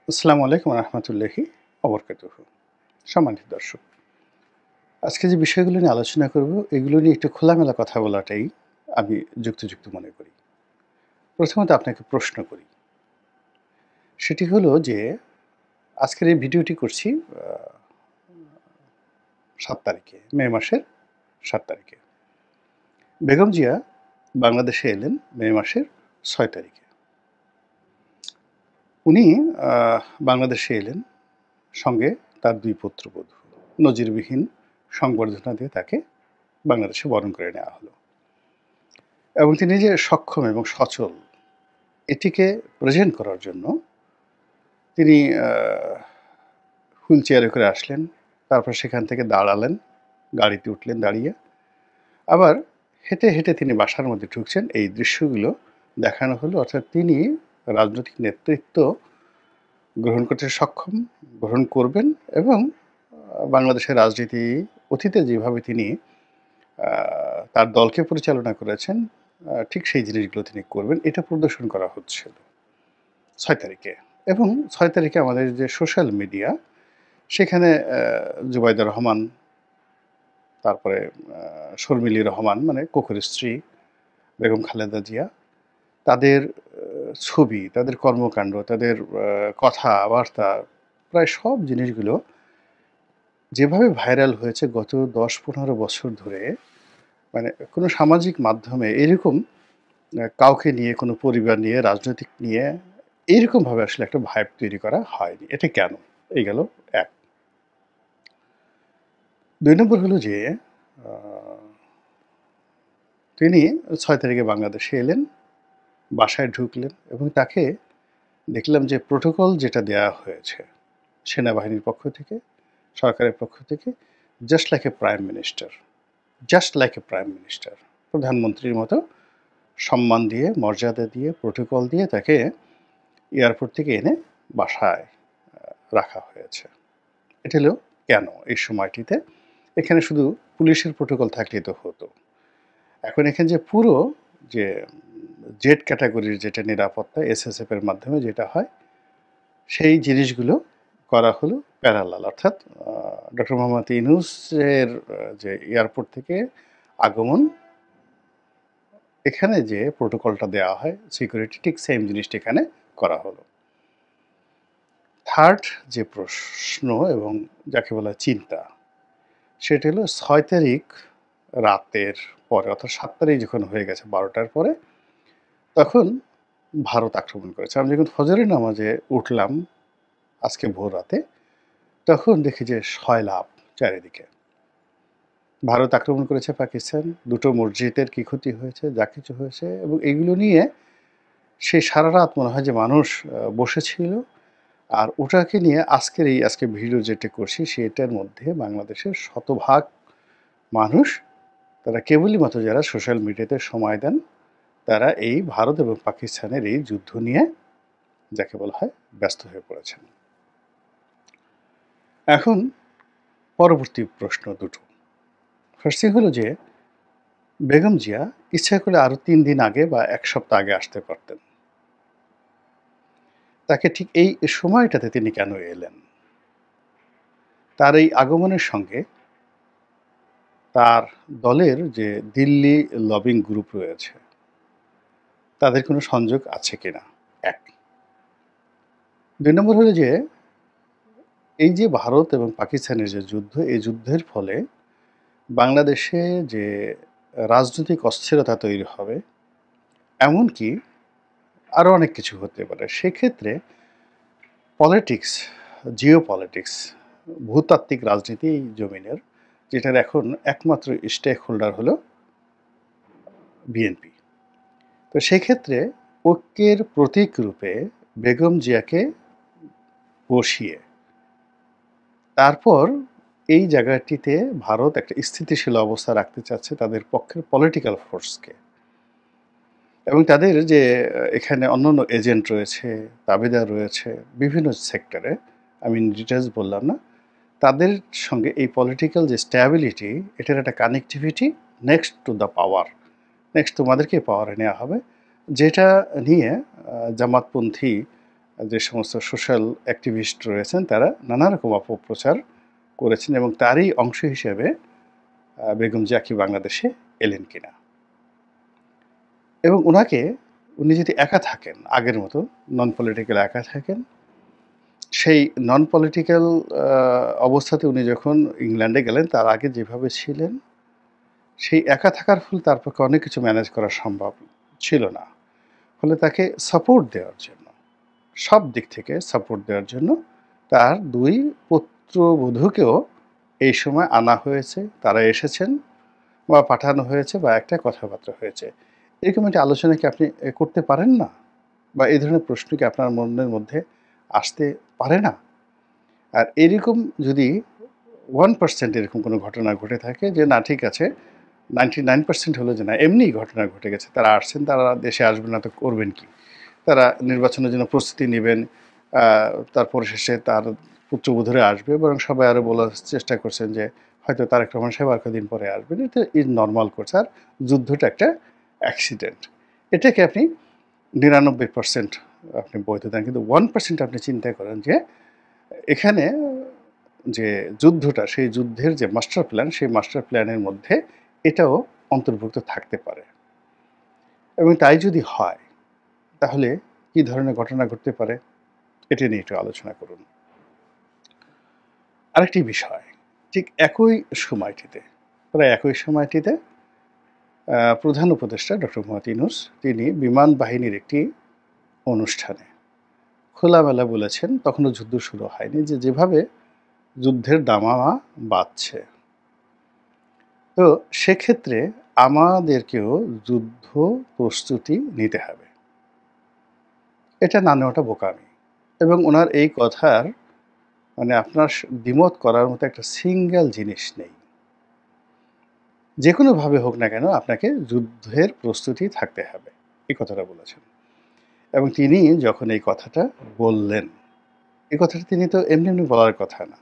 আসসালামু আলাইকুম রহমতুল্লাহি অবরকাতুহু। সম্মানিত দর্শক, আজকে যে বিষয়গুলো নিয়ে আলোচনা করব এগুলো নিয়ে একটু খোলামেলা কথা বলাটাই আমি যুক্তিযুক্ত মনে করি। প্রথমত আপনাকে প্রশ্ন করি, সেটি হলো যে আজকের এই ভিডিওটি করছি ৭ তারিখে, মে মাসের ৭ তারিখে। বেগম জিয়া বাংলাদেশে এলেন মে মাসের ৬ তারিখে। উনি বাংলাদেশে এলেন, সঙ্গে তার ২ পুত্রবধূ। নজিরবিহীন সংবর্ধনা দিয়ে তাকে বাংলাদেশে বরণ করে নেওয়া হলো। এবং তিনি যে সক্ষম এবং সচল, এটিকে প্রেজেন্ট করার জন্য তিনি হুইল চেয়ারে করে আসলেন। তারপর সেখান থেকে দাঁড়ালেন, গাড়িতে উঠলেন দাঁড়িয়ে। আবার হেঁটে, হেঁটে তিনি বাসার মধ্যে ঢুকছেন। এই দৃশ্যগুলো দেখানো হলো। অর্থাৎ তিনি রাজনৈতিক নেতৃত্ব গ্রহণ করতে সক্ষম, গ্রহণ করবেন এবং বাংলাদেশের রাজনীতি অতীতে যেভাবে তিনি তার দলকে পরিচালনা করেছেন, ঠিক সেই জিনিসগুলো তিনি করবেন। এটা প্রদর্শন করা হচ্ছিল ৬ তারিখে। এবং ৬ তারিখে আমাদের যে সোশ্যাল মিডিয়া, সেখানে জুবাইদা রহমান, তারপরে শর্মিলী রহমান মানে কোকোর স্ত্রী বেগম খালেদা জিয়া, তাদের ছবি, তাদের কর্মকাণ্ড, তাদের কথাবার্তা, প্রায় সব জিনিসগুলো যেভাবে ভাইরাল হয়েছে গত ১০-১৫ বছর ধরে, মানে কোনো সামাজিক মাধ্যমে এরকম কাউকে নিয়ে, কোনো পরিবার নিয়ে, রাজনৈতিক নিয়ে এইরকমভাবে আসলে একটা ভাইব তৈরি করা হয়নি। এটা কেন? এই গেল ১। ২ নম্বর হলো যে আ তিনি ৬ তারিখে বাংলাদেশে এলেন, বাসায় ঢুকলেন এবং তাকে দেখলাম যে প্রোটোকল যেটা দেয়া হয়েছে সেনাবাহিনীর পক্ষ থেকে, সরকারের পক্ষ থেকে, just like a prime minister, just like a prime minister. প্রধানমন্ত্রীর মতো সম্মান দিয়ে, মর্যাদা দিয়ে, প্রোটোকল দিয়ে তাকে এয়ারপোর্ট থেকে এনে বাসায় রাখা হয়েছে। এটা হলো কেন এই সময়টিতে? এখানে শুধু পুলিশের প্রোটোকল থাকলেই তো হতো। এখন এখানে যে পুরো যে জেড ক্যাটাগরির যেটা নিরাপত্তা এসএসএফ এর মাধ্যমে যেটা হয়, সেই জিনিসগুলো করা হলো প্যারালাল। অর্থাৎ ডক্টর মোহাম্মদ ইউনূসের যে এয়ারপোর্ট থেকে আগমন, এখানে যে প্রোটোকলটা দেওয়া হয় সিকিউরিটি, ঠিক সেম জিনিসটা এখানে করা হলো। থার্ড যে প্রশ্ন এবং যাকে বলা চিন্তা, সেটা হলো ৬ তারিখ রাতের পরে, অর্থাৎ ৭ তারিখ যখন হয়ে গেছে ১২টার পরে, তখন ভারত আক্রমণ করেছে। আমি যখন ফজরের নামাজে উঠলাম আজকে ভোর রাতে, তখন দেখি যে সয়লাব চারিদিকে। ভারত আক্রমণ করেছে পাকিস্তান, ২টো মসজিদের কী ক্ষতি হয়েছে, যা কিছু হয়েছে, এবং এগুলো নিয়ে সে সারারাত মনে হয় যে মানুষ বসেছিল। আর ওটাকে নিয়ে আজকে ভিডিও যেটা করছি, সেটার মধ্যে বাংলাদেশের শতভাগ মানুষ, তারা কেবলই মাত্র যারা সোশ্যাল মিডিয়াতে সময় দেন, তারা এই ভারত এবং পাকিস্তানের এই যুদ্ধ নিয়ে, যাকে বলা হয়, ব্যস্ত হয়ে পড়েছেন। এখন পরবর্তী প্রশ্ন দুটো। ফার্স্ট থিং হলো যে বেগম জিয়া ইচ্ছা করলে আরও ৩ দিন আগে বা ১ সপ্তাহ আগে আসতে পারতেন। তাকে ঠিক এই সময়টাতে তিনি কেন এলেন? তার এই আগমনের সঙ্গে তার দলের যে দিল্লি লবিং গ্রুপ রয়েছে, তাদের কোনো সংযোগ আছে কিনা? ১। ২ নম্বর হলো যে এই যে ভারত এবং পাকিস্তানের যে যুদ্ধ, এই যুদ্ধের ফলে বাংলাদেশে যে রাজনৈতিক অস্থিরতা তৈরি হবে, এমনকি আরও অনেক কিছু হতে পারে। সেক্ষেত্রে পলিটিক্স, জিওপলিটিক্স, ভূতাত্ত্বিক রাজনীতি এই জমিনের, যেটার এখন একমাত্র স্টেক হোল্ডার হলো বিএনপি। তো সেক্ষেত্রে ঐক্যের প্রতীক রূপে বেগম জিয়াকে বসিয়ে তারপর এই জায়গাটিতে ভারত একটা স্থিতিশীল অবস্থা রাখতে চাচ্ছে তাদের পক্ষের পলিটিক্যাল ফোর্সকে, এবং তাদের যে এখানে অন্যান্য এজেন্ট রয়েছে, দাবিদার রয়েছে বিভিন্ন সেক্টরে, আমি ডিটেলস বললাম না, তাদের সঙ্গে এই পলিটিক্যাল যে স্ট্যাবিলিটি, এটার একটা connectivity next to the power, next তোমাদেরকে পাওয়ারে নেওয়া হবে, যেটা নিয়ে জামাতপন্থী যে সমস্ত সোশ্যাল অ্যাক্টিভিস্ট রয়েছেন তারা নানা রকম অপপ্রচার করেছেন এবং তারই অংশ হিসেবে বেগম জিয়া কি বাংলাদেশে এলেন কিনা। এবং উনি যদি একা থাকেন, আগের মতো নন পলিটিক্যাল একা থাকেন, সেই নন পলিটিক্যাল অবস্থাতে উনি যখন ইংল্যান্ডে গেলেন তার আগে যেভাবে ছিলেন, সেই একা থাকার ফলে তার পক্ষে অনেক কিছু ম্যানেজ করা সম্ভব ছিল না। ফলে তাকে সাপোর্ট দেওয়ার জন্য, সব দিক থেকে সাপোর্ট দেওয়ার জন্য তার ২ পুত্রবধূকেও এই সময় আনা হয়েছে। তারা এসেছেন বা পাঠানো হয়েছে বা একটা কথাবার্তা হয়েছে। এরকম একটা আলোচনা কি আপনি করতে পারেন না? বা এই ধরনের প্রশ্ন কি আপনার মনের মধ্যে আসতে পারে না? আর এরকম যদি 1% এরকম কোনো ঘটনা ঘটে থাকে যে না ঠিক আছে, 99% হলো যে না এমনিই ঘটনা ঘটে গেছে। তারা আসছেন, তারা দেশে আসবেন না তো করবেন কি? তারা নির্বাচনের জন্য প্রস্তুতি নিবেন। আ তারপর শেষে তার পুত্রবধূরা আসবে, বরং সবাই আরো বলার চেষ্টা করছেন যে হয়তো তারেক রহমান সাহেব আর কদিন পরে আসবেন। এটা ইজ নরমাল কোর্স। আর যুদ্ধটা একটা অ্যাক্সিডেন্ট। এটাকে আপনি ৯৯% আপনি বৈধ দেন। কিন্তু 1% আপনি চিন্তা করেন যে এখানে যে যুদ্ধটা, সেই যুদ্ধের যে মাস্টার প্ল্যান, সেই মাস্টার প্ল্যানের মধ্যে এটাও অন্তর্ভুক্ত থাকতে পারে। এবং তাই যদি হয় তাহলে কি ধরনের ঘটনা ঘটতে পারে? এটা নিয়ে একটু আলোচনা করুন। আরেকটি বিষয়, ঠিক একই সময়টিতে, প্রায় একই সময়টিতে প্রধান উপদেষ্টা ডক্টর মোহাম্মদ ইউনূস তিনি বিমান বাহিনীর একটি অনুষ্ঠানে খোলামেলা বলেছেন, তখনও যুদ্ধ শুরু হয়নি, যে যেভাবে যুদ্ধের দামামা বাজছে, তো সেক্ষেত্রে আমাদেরকেও যুদ্ধ প্রস্তুতি নিতে হবে। এটা না নেওয়াটা বোকামি। এবং ওনার এই কথার মানে আপনার দ্বিমত করার মতো একটা সিঙ্গেল জিনিস নেই। যেকোনোভাবে হোক না কেন আপনাকে যুদ্ধের প্রস্তুতি থাকতে হবে, এই কথাটা বলেছেন। এবং তিনি যখন এই কথাটা বললেন, এই কথাটা তিনি তো এমনি এমনি বলার কথা না।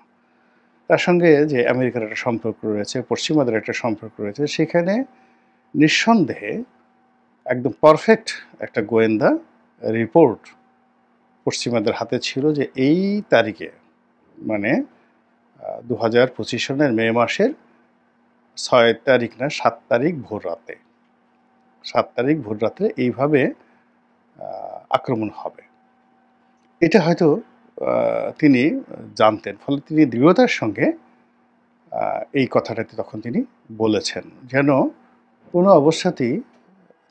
তার সঙ্গে যে আমেরিকার একটা সম্পর্ক রয়েছে, পশ্চিমাদের একটা সম্পর্ক রয়েছে, সেখানে নিঃসন্দেহে একদম পারফেক্ট একটা গোয়েন্দা রিপোর্ট পশ্চিমাদের হাতে ছিল যে এই তারিখে, মানে ২০২৫ সনের মে মাসের ৬ তারিখ না ৭ তারিখ ভোররাতে, ৭ তারিখ ভোররাত্রে এইভাবে আক্রমণ হবে। এটা হয়তো তিনি জানতেন। ফলে তিনি দৃঢ়তার সঙ্গে এই কথাটাতে তখন তিনি বলেছেন, যেন কোনো অবস্থাতেই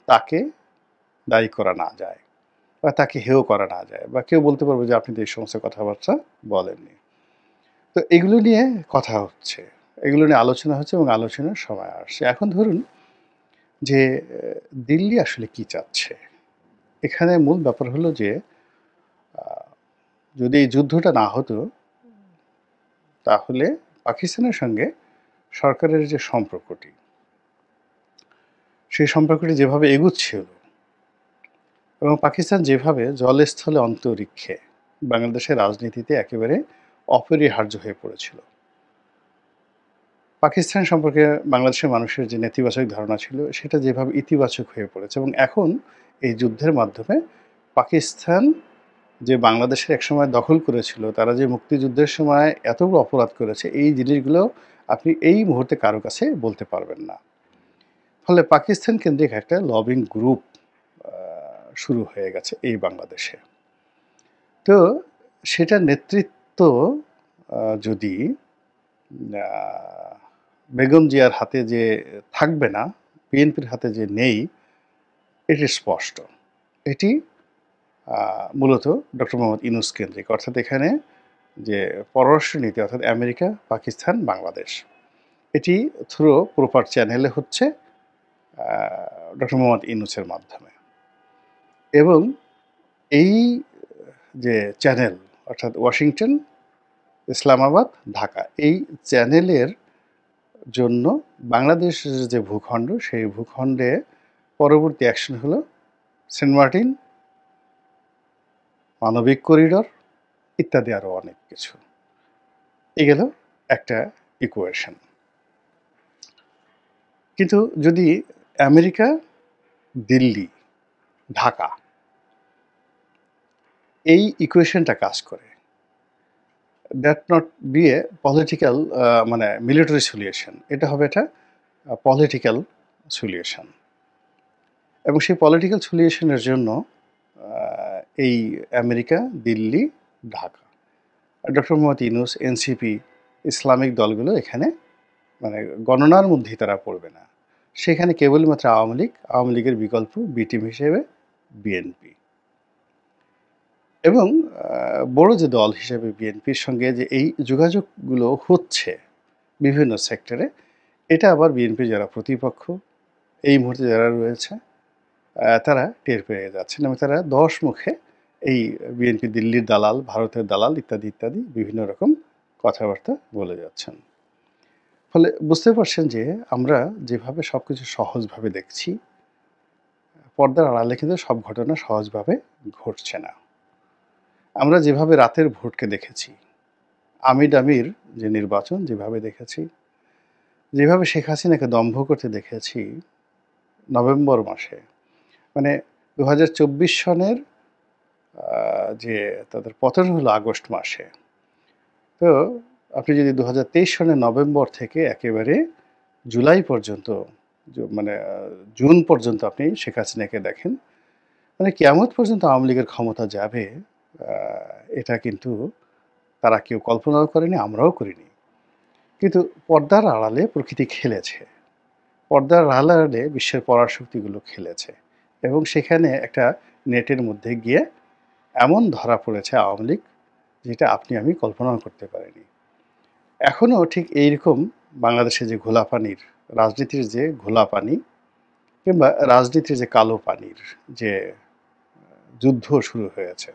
তাকে দায়ী করা না যায় বা তাকে হেয় করা না যায় বা কেউ বলতে পারবে যে আপনি তো এই সমস্ত কথাবার্তা বলেননি। তো এগুলো নিয়ে কথা হচ্ছে, এগুলো নিয়ে আলোচনা হচ্ছে এবং আলোচনার সময় আসছে। এখন ধরুন যে দিল্লি আসলে কি চাচ্ছে? এখানে মূল ব্যাপার হলো যে আ যদি এই যুদ্ধটা না হতো তাহলে পাকিস্তানের সঙ্গে সরকারের যে সম্পর্কটি, সেই সম্পর্কটি যেভাবে এগুচ্ছিল এবং পাকিস্তান যেভাবে জলে, স্থলে, অন্তরিক্ষে বাংলাদেশের রাজনীতিতে একেবারে অপরিহার্য হয়ে পড়েছিল। পাকিস্তান সম্পর্কে বাংলাদেশের মানুষের যে নেতিবাচক ধারণা ছিল সেটা যেভাবে ইতিবাচক হয়ে পড়েছে এবং এখন এই যুদ্ধের মাধ্যমে পাকিস্তান যে বাংলাদেশের একসময় দখল করেছিল, তারা যে মুক্তিযুদ্ধের সময় এত বড় অপরাধ করেছে, এই জিনিসগুলো আপনি এই মুহূর্তে কারো কাছে বলতে পারবেন না। ফলে পাকিস্তান কেন্দ্রিক একটা লবিং গ্রুপ আ শুরু হয়ে গেছে এই বাংলাদেশে। তো সেটার নেতৃত্ব যদি আ বেগম জিয়ার হাতে যে থাকবে না, বিএনপির হাতে যে নেই, এটি স্পষ্ট। এটি মূলত ডক্টর মোহাম্মদ ইউনূস কেন্দ্রিক। অর্থাৎ এখানে যে পররাষ্ট্রনীতি, অর্থাৎ আমেরিকা, পাকিস্তান, বাংলাদেশ, এটি থ্রু প্রপার চ্যানেলে হচ্ছে আ ডক্টর মোহাম্মদ ইউনূসের মাধ্যমে। এবং এই যে চ্যানেল, অর্থাৎ ওয়াশিংটন, ইসলামাবাদ, ঢাকা, এই চ্যানেলের জন্য বাংলাদেশের যে ভূখণ্ড, সেই ভূখণ্ডে পরবর্তী অ্যাকশন হলো সেন্ট মার্টিন, মানবিক করিডর ইত্যাদি আরও অনেক কিছু। এই গেল একটা ইকুয়েশন। কিন্তু যদি আমেরিকা, দিল্লি, ঢাকা এই ইকুয়েশনটা কাজ করে। That not be a political মানে মিলিটারি সলিউশন। এটা হবে একটা পলিটিক্যাল সলিউশন। এবং সেই পলিটিক্যাল সলিউশনের জন্য এই America, Delhi, Dhaka, doctor Mohammad Yunus, NCP, Islamic দলগুলো এখানে মানে গণনার মধ্যেই তারা পড়বে না। সেখানে কেবলমাত্র আওয়ামী লীগের বিকল্প বি টিম হিসেবে বিএনপি। এবং বড় যে দল হিসেবে বিএনপির সঙ্গে যে এই যোগাযোগগুলো হচ্ছে বিভিন্ন সেক্টরে, এটা আবার বিএনপির যারা প্রতিপক্ষ এই মুহূর্তে যারা রয়েছে তারা টের পেয়ে যাচ্ছেন এবং তারা ১০ মুখে এই বিএনপি দিল্লির দালাল, ভারতের দালাল ইত্যাদি ইত্যাদি বিভিন্ন রকম কথাবার্তা বলে যাচ্ছেন। ফলে বুঝতে পারছেন যে আমরা যেভাবে সবকিছু সহজভাবে দেখছি, পর্দার আড়ালে কিন্তু সব ঘটনা সহজভাবে ঘটছে না। আমরা যেভাবে রাতের ভোটকে দেখেছি, আমির যে নির্বাচন যেভাবে দেখেছি, যেভাবে শেখ হাসিনাকে দম্ভ করতে দেখেছি নভেম্বর মাসে, মানে ২০২৪ সনের যে তাদের পতন হলো আগস্ট মাসে। তো আপনি যদি ২০২৩ সনের নভেম্বর থেকে একেবারে জুলাই পর্যন্ত মানে জুন পর্যন্ত আপনি শেখ হাসিনাকে দেখেন, মানে কিয়ামত পর্যন্ত আওয়ামী লীগের ক্ষমতা যাবে, এটা কিন্তু তারা কেউ কল্পনাও করেনি, আমরাও করিনি। কিন্তু পর্দার আড়ালে প্রকৃতি খেলেছে, পর্দার আড়ালে বিশ্বের পরাশক্তিগুলো খেলেছে এবং সেখানে একটা নেটের মধ্যে গিয়ে এমন ধরা পড়েছে আওয়ামী লীগ, যেটা আপনি আমি কল্পনাও করতে পারিনি। এখনও ঠিক এইরকম বাংলাদেশে যে ঘোলা পানির রাজনীতির যে ঘোলা পানি কিংবা রাজনীতির যে কালো পানির যে যুদ্ধ শুরু হয়েছে,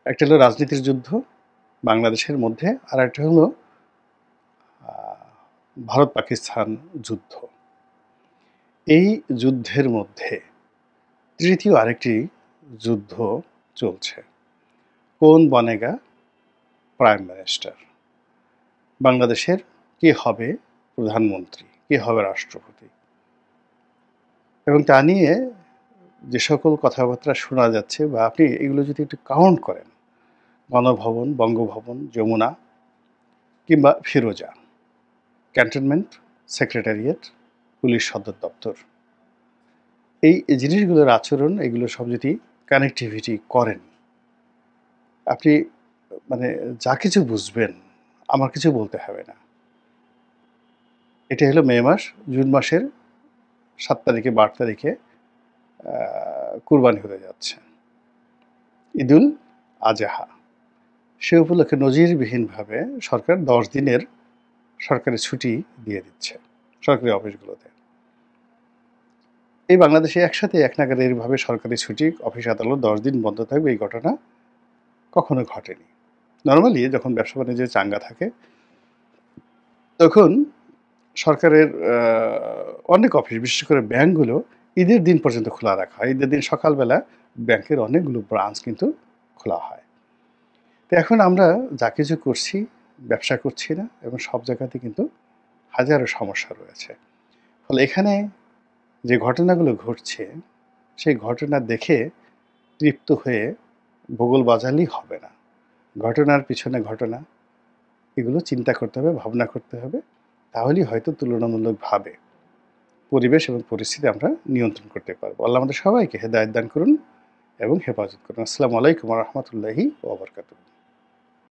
একটা হলো রাজনীতির যুদ্ধ বাংলাদেশের মধ্যে, আর একটা হলো ভারত পাকিস্তান যুদ্ধ। এই যুদ্ধের মধ্যে তৃতীয় আরেকটি যুদ্ধ চলছে, কোন বনেগা প্রাইম মিনিস্টার, বাংলাদেশের কে হবে প্রধানমন্ত্রী, কে হবে রাষ্ট্রপতি। এবং তা নিয়ে যে সকল কথাবার্তা শোনা যাচ্ছে বা আপনি এগুলো যদি একটু কাউন্ট করেন, গণভবন, বঙ্গভবন, যমুনা কিংবা ফিরোজা, ক্যান্টনমেন্ট, সেক্রেটারিয়েট, পুলিশ সদর দপ্তর, এই জিনিসগুলোর আচরণ এগুলো সব যদি কানেক্টিভিটি করেন, আপনি মানে যা কিছু বুঝবেন, আমার কিছু বলতে হবে না। এটা হলো মে মাস, জুন মাসের ৭ তারিখে ৮ তারিখে কুরবানি হতে যাচ্ছে, ঈদুল আজহা। সে উপলক্ষে নজিরবিহীনভাবে সরকার ১০ দিনের সরকারি ছুটি দিয়ে দিচ্ছে সরকারি অফিসগুলোতে। এই বাংলাদেশে একসাথে এক নাগাড়ে এইভাবে সরকারি ছুটি, অফিস আদালত ১০ দিন বন্ধ থাকবে, এই ঘটনা কখনো ঘটেনি। নর্মালি যখন ব্যবসা বাণিজ্য চাঙ্গা থাকে তখন সরকারের অনেক অফিস, বিশেষ করে ব্যাংকগুলো ঈদের দিন পর্যন্ত খোলা রাখা হয়। ঈদের দিন সকালবেলা ব্যাংকের অনেকগুলো ব্রাঞ্চ কিন্তু খোলা হয়। তো এখন আমরা যা কিছু করছি, ব্যবসা করছি না এবং সব জায়গাতে কিন্তু হাজারো সমস্যা রয়েছে। ফলে এখানে যে ঘটনাগুলো ঘটছে, সেই ঘটনা দেখে তৃপ্ত হয়ে ভূগোল বাজালেই হবে না। ঘটনার পিছনে ঘটনা, এগুলো চিন্তা করতে হবে, ভাবনা করতে হবে। তাহলেই হয়তো তুলনামূলকভাবে পরিবেশ এবং পরিস্থিতি আমরা নিয়ন্ত্রণ করতে পারবো। আল্লাহ আমাদের সবাইকে হেদায়েত দান করুন এবং হেফাজত করুন। আসসালামু আলাইকুম ওয়া রাহমাতুল্লাহি ওয়া বারাকাতুহু।